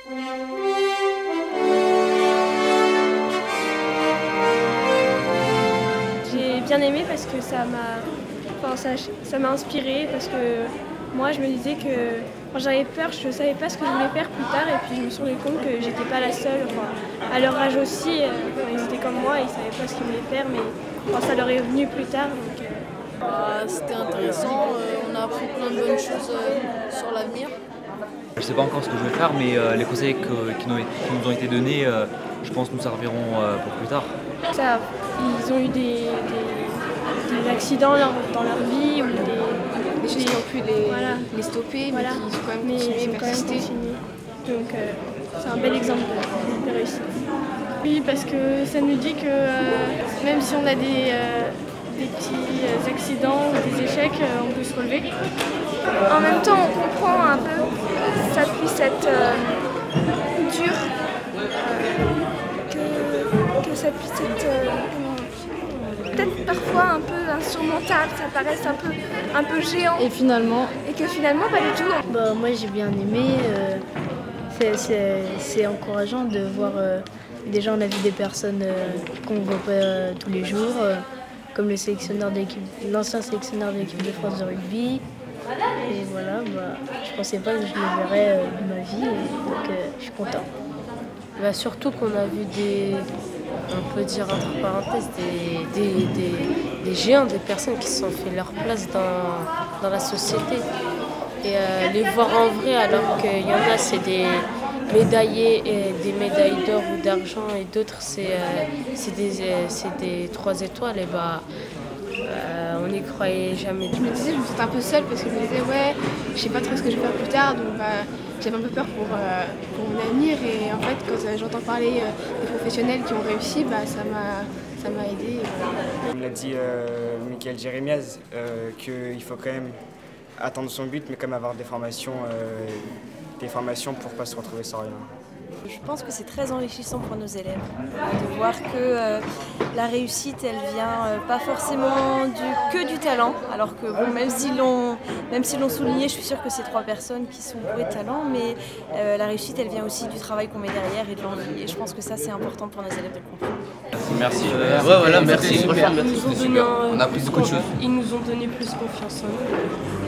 J'ai bien aimé parce que ça m'a inspirée, parce que moi je me disais que quand j'avais peur, je ne savais pas ce que je voulais faire plus tard, et puis je me suis rendu compte que j'étais pas la seule. À leur âge aussi, ils étaient comme moi, ils ne savaient pas ce qu'ils voulaient faire, mais ça leur est venu plus tard. C'était intéressant, on a appris plein de bonnes choses sur l'avenir. Je ne sais pas encore ce que je vais faire, mais les conseils qui nous ont été donnés, je pense, nous serviront pour plus tard. Ils ont eu des accidents dans leur vie, ou des choses qui ont pu les stopper, mais qui ont quand même continué, persisté. Donc c'est un bel exemple de réussite. Oui, parce que ça nous dit que même si on a des petits accidents ou des échecs, on peut se relever. En même temps, on comprend un peu que ça puisse être dur, que ça puisse être peut-être parfois un peu insurmontable, ça paraisse un peu géant. Et finalement, que finalement pas du tout. Moi j'ai bien aimé, c'est encourageant de voir déjà on a vu des personnes qu'on ne voit pas tous les jours, comme l'ancien sélectionneur de l'équipe de France de rugby. Et voilà, je pensais pas que je le verrais de ma vie, donc je suis content. Surtout qu'on a vu on peut dire entre parenthèses, des géants, des personnes qui se sont fait leur place dans la société. Et les voir en vrai, alors qu'il y en a, c'est des médaillés, des médailles d'or ou d'argent, et d'autres, c'est des 3 étoiles, et on n'y croyait jamais. Je me disais, je me sentais un peu seule parce que je me disais, je sais pas trop ce que je vais faire plus tard, donc j'avais un peu peur pour mon avenir. Et en fait, quand j'entends parler des professionnels qui ont réussi, ça m'a aidé. Comme l'a dit Michael Jérémiaz, qu'il faut quand même atteindre son but, mais quand même avoir des formations pour ne pas se retrouver sans rien. Je pense que c'est très enrichissant pour nos élèves de voir que la réussite, elle vient pas forcément que du talent, alors que même s'ils l'ont souligné, je suis sûre que c'est 3 personnes qui sont bourrées de talent, mais la réussite, elle vient aussi du travail qu'on met derrière et de l'envie. Et je pense que ça, c'est important pour nos élèves de le comprendre. Merci. Merci. On a appris beaucoup de choses. Ils nous ont donné plus confiance en nous.